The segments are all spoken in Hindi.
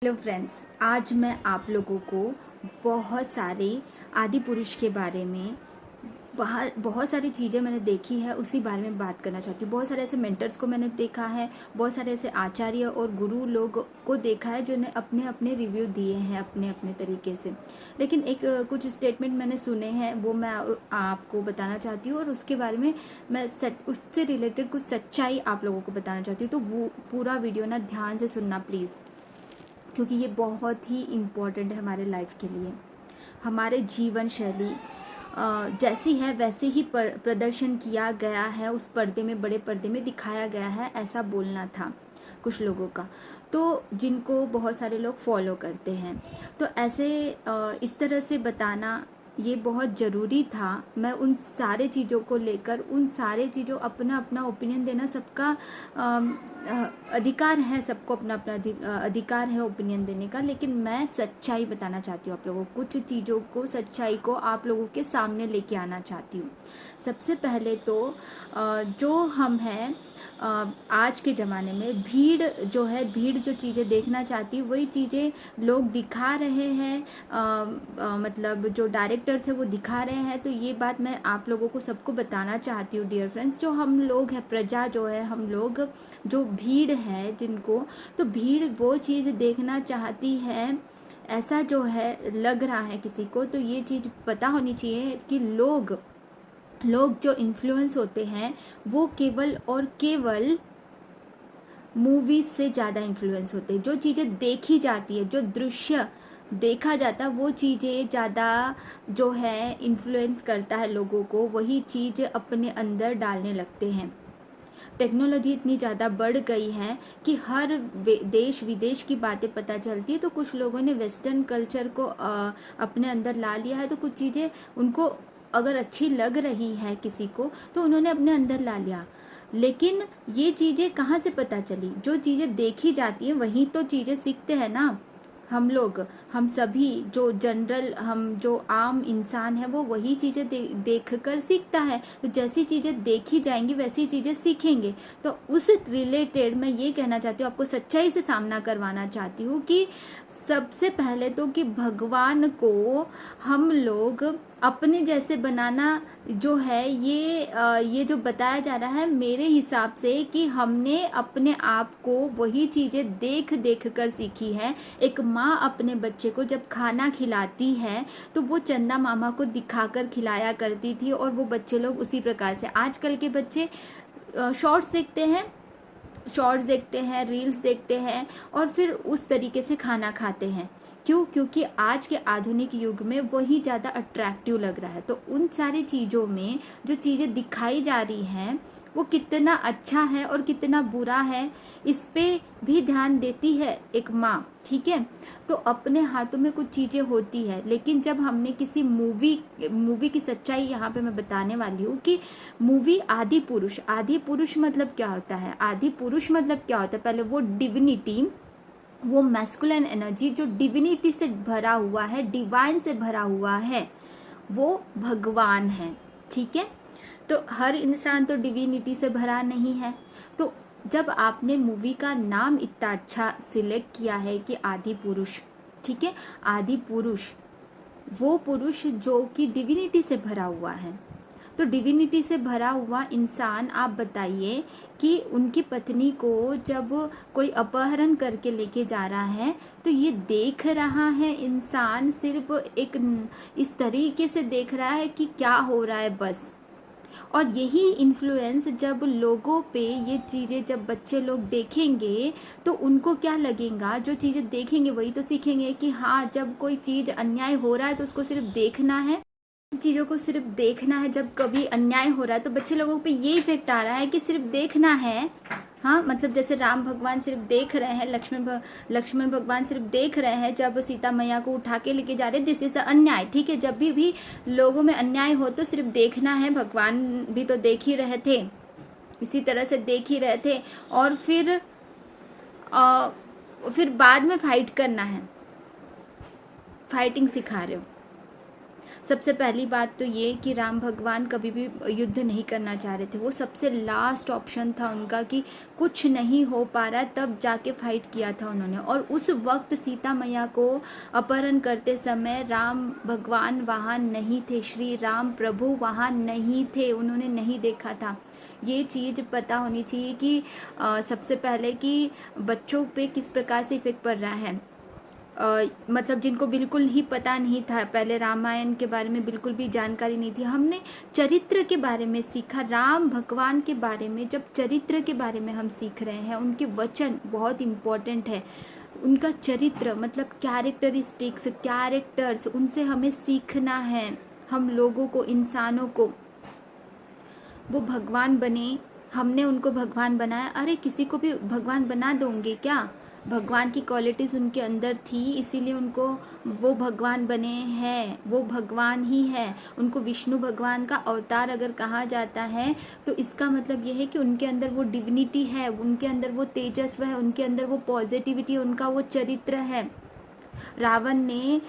हेलो फ्रेंड्स, आज मैं आप लोगों को बहुत सारे आदि पुरुष के बारे में बहुत सारी चीज़ें मैंने देखी है, उसी बारे में बात करना चाहती हूँ। बहुत सारे ऐसे मेंटर्स को मैंने देखा है, बहुत सारे ऐसे आचार्य और गुरु लोग को देखा है जिन्होंने अपने अपने रिव्यू दिए हैं अपने अपने तरीके से। लेकिन कुछ स्टेटमेंट मैंने सुने हैं, वो मैं आपको बताना चाहती हूँ और उसके बारे में मैं उससे रिलेटेड कुछ सच्चाई आप लोगों को बताना चाहती हूँ। तो वो पूरा वीडियो ना ध्यान से सुनना प्लीज़, क्योंकि ये बहुत ही इम्पॉर्टेंट है हमारे लाइफ के लिए। हमारे जीवन शैली जैसी है वैसे ही प्रदर्शन किया गया है, उस पर्दे में, बड़े पर्दे में दिखाया गया है, ऐसा बोलना था कुछ लोगों का, तो जिनको बहुत सारे लोग फॉलो करते हैं। तो ऐसे इस तरह से बताना ये बहुत ज़रूरी था। मैं उन सारे चीज़ों को लेकर, उन सारे चीज़ों अपना अपना ओपिनियन देना सबका अधिकार है, सबको अपना अपना अधिकार है ओपिनियन देने का। लेकिन मैं सच्चाई बताना चाहती हूँ आप लोगों को, कुछ चीज़ों को, सच्चाई को आप लोगों के सामने लेके आना चाहती हूँ। सबसे पहले तो जो हम हैं आज के ज़माने में, भीड़ जो चीज़ें देखना चाहती है वही चीज़ें लोग दिखा रहे हैं। मतलब जो डायरेक्टर्स है वो दिखा रहे हैं। तो ये बात मैं आप लोगों को सबको बताना चाहती हूँ डियर फ्रेंड्स। जो हम लोग हैं, प्रजा जो है, हम लोग जो भीड़ है जिनको, तो भीड़ वो चीज़ देखना चाहती है, ऐसा जो है लग रहा है किसी को। तो ये चीज़ पता होनी चाहिए कि लोग जो इन्फ्लुएंस होते हैं वो केवल और केवल मूवीज़ से ज़्यादा इन्फ्लुएंस होते हैं। जो चीज़ें देखी जाती है, जो दृश्य देखा जाता है, वो चीज़ें ज़्यादा जो है इन्फ्लुएंस करता है लोगों को, वही चीज़ अपने अंदर डालने लगते हैं। टेक्नोलॉजी इतनी ज़्यादा बढ़ गई है कि हर देश विदेश की बातें पता चलती है। तो कुछ लोगों ने वेस्टर्न कल्चर को अपने अंदर ला लिया है। तो कुछ चीज़ें उनको अगर अच्छी लग रही है किसी को, तो उन्होंने अपने अंदर ला लिया। लेकिन ये चीज़ें कहाँ से पता चली? जो चीज़ें देखी जाती हैं वही तो चीज़ें सीखते हैं ना हम लोग। हम सभी जो जनरल, हम जो आम इंसान है, वो वही चीज़ें देख कर सीखता है। तो जैसी चीज़ें देखी जाएंगी वैसी चीज़ें सीखेंगे। तो उस रिलेटेड मैं ये कहना चाहती हूँ, आपको सच्चाई से सामना करवाना चाहती हूँ कि सबसे पहले तो कि भगवान को हम लोग अपने जैसे बनाना जो है, ये जो बताया जा रहा है मेरे हिसाब से, कि हमने अपने आप को वही चीज़ें देख देख कर सीखी है। एक माँ अपने बच्चे को जब खाना खिलाती है तो वो चंदा मामा को दिखाकर खिलाया करती थी, और वो बच्चे लोग उसी प्रकार से, आजकल के बच्चे शॉर्ट्स देखते हैं, रील्स देखते हैं और फिर उस तरीके से खाना खाते हैं। क्यों? क्योंकि आज के आधुनिक युग में वही ज़्यादा अट्रैक्टिव लग रहा है। तो उन सारी चीज़ों में जो चीज़ें दिखाई जा रही हैं वो कितना अच्छा है और कितना बुरा है, इस पे भी ध्यान देती है एक माँ। ठीक है, तो अपने हाथों में कुछ चीज़ें होती है। लेकिन जब हमने किसी मूवी की सच्चाई यहाँ पे मैं बताने वाली हूँ कि मूवी आदि पुरुष मतलब क्या होता है? आदि पुरुष मतलब क्या होता है? पहले वो डिविनिटी, वो मैस्कुलिन एनर्जी जो डिविनिटी से भरा हुआ है, डिवाइन से भरा हुआ है, वो भगवान है। ठीक है, तो हर इंसान तो डिविनिटी से भरा नहीं है। तो जब आपने मूवी का नाम इतना अच्छा सिलेक्ट किया है कि आदि पुरुष, ठीक है, आदि पुरुष, वो पुरुष जो कि डिविनिटी से भरा हुआ है। तो डिविनिटी से भरा हुआ इंसान, आप बताइए कि उनकी पत्नी को जब कोई अपहरण करके लेके जा रहा है, तो ये देख रहा है इंसान, सिर्फ एक इस तरीके से देख रहा है कि क्या हो रहा है बस। और यही इन्फ्लुएंस जब लोगों पे, ये चीज़ें जब बच्चे लोग देखेंगे तो उनको क्या लगेगा? जो चीज़ें देखेंगे वही तो सीखेंगे कि हाँ, जब कोई चीज़ अन्याय हो रहा है तो उसको सिर्फ देखना है, चीज़ों को सिर्फ देखना है। जब कभी अन्याय हो रहा है तो बच्चे लोगों पे ये इफेक्ट आ रहा है कि सिर्फ देखना है। हाँ, मतलब जैसे राम भगवान सिर्फ देख रहे हैं, लक्ष्मण भगवान सिर्फ देख रहे हैं जब सीता मैया को उठा के लेके जा रहे हैं, दिस इज़ द अन्याय। ठीक है, जब भी लोगों में अन्याय हो तो सिर्फ देखना है। भगवान भी तो देख ही रहे थे, इसी तरह से देख ही रहे थे। और फिर बाद में फाइट करना है, फाइटिंग सिखा रहे हो। सबसे पहली बात तो ये कि राम भगवान कभी भी युद्ध नहीं करना चाह रहे थे। वो सबसे लास्ट ऑप्शन था उनका कि कुछ नहीं हो पा रहा तब जाके फाइट किया था उन्होंने। और उस वक्त सीता मैया को अपहरण करते समय राम भगवान वहाँ नहीं थे, श्री राम प्रभु वहाँ नहीं थे, उन्होंने नहीं देखा था। ये चीज़ पता होनी चाहिए कि सबसे पहले कि बच्चों पे किस प्रकार से इफ़ेक्ट पड़ रहा है। मतलब जिनको बिल्कुल ही पता नहीं था, पहले रामायण के बारे में बिल्कुल भी जानकारी नहीं थी, हमने चरित्र के बारे में सीखा। राम भगवान के बारे में जब चरित्र के बारे में हम सीख रहे हैं, उनके वचन बहुत इम्पोर्टेंट है। उनका चरित्र मतलब कैरेक्टरिस्टिक्स, कैरेक्टर्स, उनसे हमें सीखना है। हम लोगों को, इंसानों को, वो भगवान बने, हमने उनको भगवान बनाया। अरे किसी को भी भगवान बना दोगे क्या? भगवान की क्वालिटीज़ उनके अंदर थी, इसीलिए उनको वो भगवान बने हैं। वो भगवान ही है। उनको विष्णु भगवान का अवतार अगर कहा जाता है तो इसका मतलब ये है कि उनके अंदर वो डिविनिटी है, उनके अंदर वो तेजस्व है, उनके अंदर वो पॉजिटिविटी, उनका वो चरित्र है। रावण ने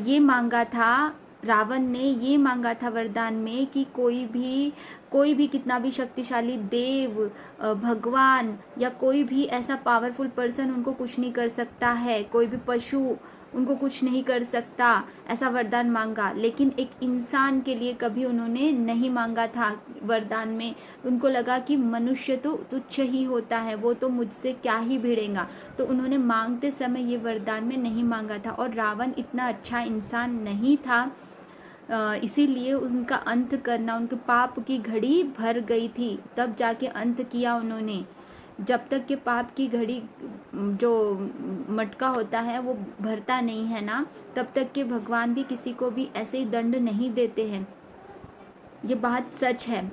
ये मांगा था, रावण ने ये मांगा था वरदान में कि कोई भी कितना भी शक्तिशाली देव, भगवान या कोई भी ऐसा पावरफुल पर्सन उनको कुछ नहीं कर सकता है, कोई भी पशु उनको कुछ नहीं कर सकता, ऐसा वरदान मांगा। लेकिन एक इंसान के लिए कभी उन्होंने नहीं मांगा था वरदान में। उनको लगा कि मनुष्य तो तुच्छ ही होता है, वो तो मुझसे क्या ही भिड़ेगा, तो उन्होंने मांगते समय ये वरदान में नहीं मांगा था। और रावण इतना अच्छा इंसान नहीं था, इसीलिए उनका अंत करना, उनके पाप की घड़ी भर गई थी, तब जाके अंत किया उन्होंने। जब तक के पाप की घड़ी जो मटका होता है वो भरता नहीं है ना, तब तक के भगवान भी किसी को भी ऐसे ही दंड नहीं देते हैं। ये बात सच है।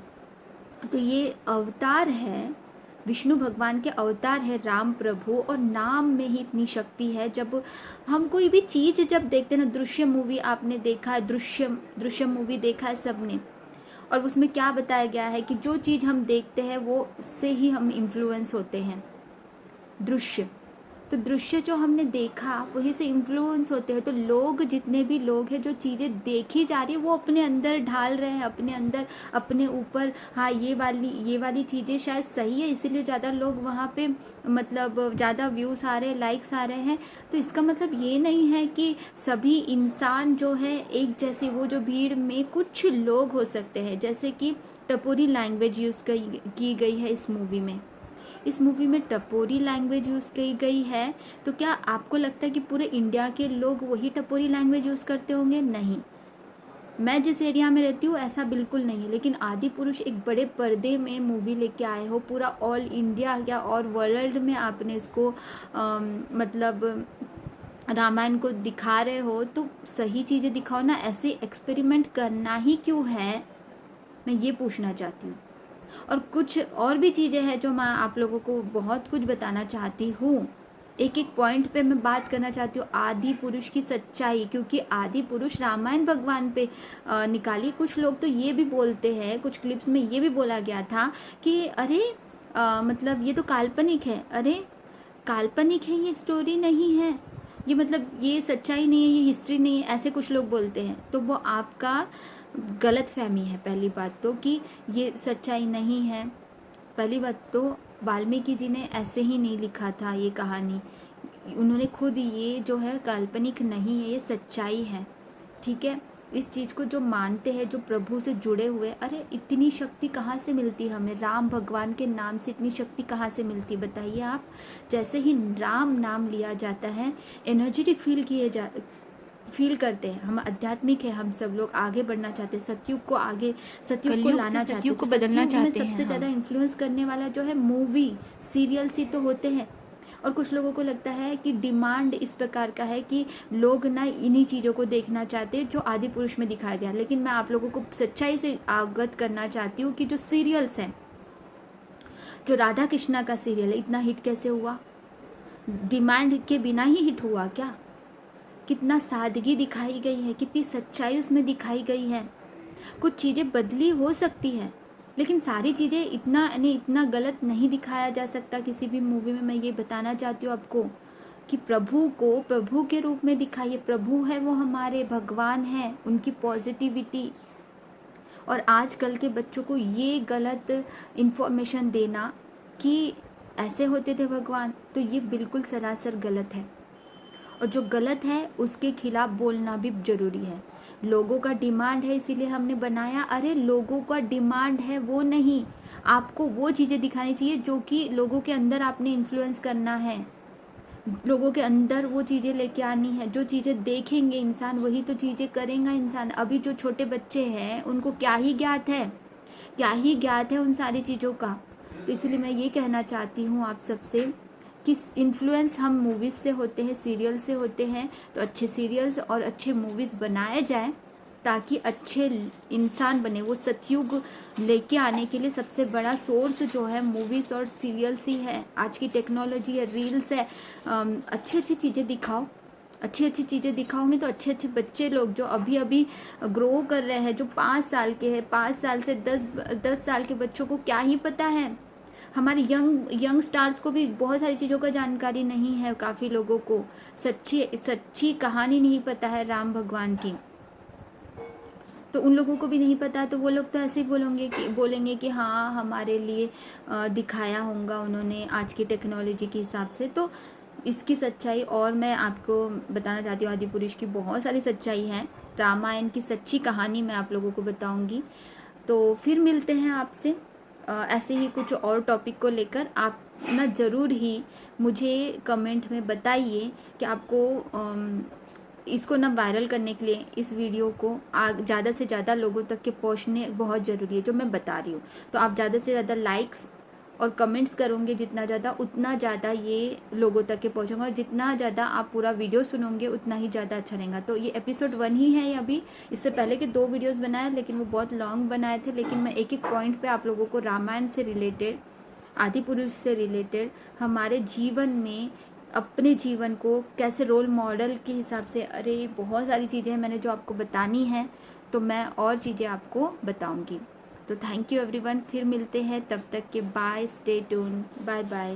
तो ये अवतार है, विष्णु भगवान के अवतार है राम प्रभु, और नाम में ही इतनी शक्ति है। जब हम कोई भी चीज़ जब देखते हैं ना, दृश्य मूवी आपने देखा है, दृश्य मूवी देखा है सबने, और उसमें क्या बताया गया है कि जो चीज़ हम देखते हैं वो उससे ही हम इन्फ्लुएंस होते हैं। दृश्य, तो दृश्य जो हमने देखा वही से इन्फ्लुएंस होते हैं। तो लोग, जितने भी लोग हैं, जो चीज़ें देखी जा रही है वो अपने अंदर ढाल रहे हैं, अपने अंदर, अपने ऊपर। हाँ, ये वाली चीज़ें शायद सही है, इसीलिए ज़्यादा लोग वहाँ पे, मतलब ज़्यादा व्यूज़ आ रहे हैं, लाइक्स आ रहे हैं। तो इसका मतलब ये नहीं है कि सभी इंसान जो है एक जैसे, वो जो भीड़ में कुछ लोग हो सकते हैं। जैसे कि टपोरी लैंग्वेज यूज़ की गई है इस मूवी में। इस मूवी में टपोरी लैंग्वेज यूज़ की गई है, तो क्या आपको लगता है कि पूरे इंडिया के लोग वही टपोरी लैंग्वेज यूज़ करते होंगे? नहीं। मैं जिस एरिया में रहती हूँ ऐसा बिल्कुल नहीं है, लेकिन आदि पुरुष एक बड़े पर्दे में मूवी लेके आए हो, पूरा ऑल इंडिया या और वर्ल्ड में आपने इसको मतलब रामायण को दिखा रहे हो, तो सही चीज़ें दिखाओ ना। ऐसे एक्सपेरिमेंट करना ही क्यों है, मैं ये पूछना चाहती हूँ। और कुछ और भी चीज़ें हैं जो मैं आप लोगों को बहुत कुछ बताना चाहती हूँ। एक एक पॉइंट पे मैं बात करना चाहती हूँ, आदि पुरुष की सच्चाई, क्योंकि आदि पुरुष रामायण भगवान पे निकाली। कुछ लोग तो ये भी बोलते हैं, कुछ क्लिप्स में ये भी बोला गया था कि अरे मतलब ये तो काल्पनिक है। अरे काल्पनिक है, ये स्टोरी नहीं है, ये मतलब ये सच्चाई नहीं है, ये हिस्ट्री नहीं है, ऐसे कुछ लोग बोलते हैं। तो वो आपका गलत फहमी है। पहली बात तो कि ये सच्चाई नहीं है। पहली बात तो वाल्मीकि जी ने ऐसे ही नहीं लिखा था ये कहानी, उन्होंने खुद, ये जो है काल्पनिक नहीं है, ये सच्चाई है। ठीक है, इस चीज़ को जो मानते हैं, जो प्रभु से जुड़े हुए, अरे इतनी शक्ति कहाँ से मिलती है हमें? राम भगवान के नाम से इतनी शक्ति कहाँ से मिलती, बताइए आप। जैसे ही राम नाम लिया जाता है, एनर्जेटिक फील करते हैं। हम आध्यात्मिक है, हम सब लोग आगे बढ़ना चाहते हैं, सतयुग को लाना चाहते हैं, सतयुग को बदलना चाहते हैं। सबसे ज़्यादा इन्फ्लुएंस करने वाला जो है मूवी, सीरियल्स ही तो होते हैं। और कुछ लोगों को लगता है कि डिमांड इस प्रकार का है कि लोग ना इन्हीं चीज़ों को देखना चाहते हैं जो आदि पुरुष में दिखाया गया। लेकिन मैं आप लोगों को सच्चाई से अवगत करना चाहती हूँ कि जो सीरियल्स हैं, जो राधा कृष्णा का सीरियल है, इतना हिट कैसे हुआ? डिमांड के बिना ही हिट हुआ क्या? कितना सादगी दिखाई गई है, कितनी सच्चाई उसमें दिखाई गई है। कुछ चीज़ें बदली हो सकती है, लेकिन सारी चीज़ें इतना गलत नहीं दिखाया जा सकता किसी भी मूवी में। मैं ये बताना चाहती हूँ आपको। कि प्रभु को प्रभु के रूप में दिखाइए। प्रभु है, वो हमारे भगवान हैं, उनकी पॉजिटिविटी। और आजकल के बच्चों को ये गलत इन्फॉर्मेशन देना कि ऐसे होते थे भगवान, तो ये बिल्कुल सरासर गलत है। और जो गलत है उसके खिलाफ बोलना भी ज़रूरी है। लोगों का डिमांड है इसीलिए हमने बनाया। अरे लोगों का डिमांड है वो नहीं, आपको वो चीज़ें दिखानी चाहिए जो कि लोगों के अंदर आपने इन्फ्लुएंस करना है, लोगों के अंदर वो चीज़ें लेके आनी है। जो चीज़ें देखेंगे इंसान वही तो चीज़ें करेगा इंसान। अभी जो छोटे बच्चे हैं उनको क्या ही ज्ञात है, क्या ही ज्ञात है उन सारी चीज़ों का। तो इसलिए मैं ये कहना चाहती हूँ आप सबसे कि इन्फ्लुएंस हम मूवीज़ से होते हैं, सीरियल से होते हैं, तो अच्छे सीरियल्स और अच्छे मूवीज़ बनाए जाएं ताकि अच्छे इंसान बने। वो सतयुग लेके आने के लिए सबसे बड़ा सोर्स जो है मूवीज़ और सीरियल्स ही है। आज की टेक्नोलॉजी है, रील्स है। अच्छी अच्छी चीज़ें दिखाओ, अच्छी अच्छी चीज़ें दिखाओगे तो अच्छे अच्छे बच्चे लोग जो अभी अभी ग्रो कर रहे हैं, जो 5 साल के हैं, 5 साल से 10 साल के बच्चों को क्या ही पता है। हमारे यंग स्टार्स को भी बहुत सारी चीज़ों का जानकारी नहीं है। काफ़ी लोगों को सच्ची कहानी नहीं पता है राम भगवान की, तो उन लोगों को भी नहीं पता। तो वो लोग तो ऐसे ही बोलेंगे कि हाँ हमारे लिए दिखाया होगा उन्होंने आज की टेक्नोलॉजी के हिसाब से। तो इसकी सच्चाई और मैं आपको बताना चाहती हूँ, आदिपुरुष की बहुत सारी सच्चाई है। रामायण की सच्ची कहानी मैं आप लोगों को बताऊँगी। तो फिर मिलते हैं आपसे ऐसे ही कुछ और टॉपिक को लेकर। आप ना ज़रूर ही मुझे कमेंट में बताइए कि आपको इसको ना वायरल करने के लिए इस वीडियो को ज़्यादा से ज़्यादा लोगों तक के पहुंचने बहुत ज़रूरी है जो मैं बता रही हूँ। तो आप ज़्यादा से ज़्यादा लाइक्स और कमेंट्स करोगे जितना ज़्यादा, उतना ज़्यादा ये लोगों तक के पहुँचेंगे। और जितना ज़्यादा आप पूरा वीडियो सुनोगे उतना ही ज़्यादा अच्छा रहेगा। तो ये एपिसोड 1 ही है अभी। इससे पहले के 2 वीडियोस बनाए लेकिन वो बहुत लॉन्ग बनाए थे। लेकिन मैं एक एक पॉइंट पे आप लोगों को रामायण से रिलेटेड, आदिपुरुष से रिलेटेड, हमारे जीवन में अपने जीवन को कैसे रोल मॉडल के हिसाब से, अरे बहुत सारी चीज़ें हैं मैंने जो आपको बतानी है। तो मैं और चीज़ें आपको बताऊंगी। तो थैंक यू एवरीवन, फिर मिलते हैं, तब तक के bye, stay tuned, bye bye.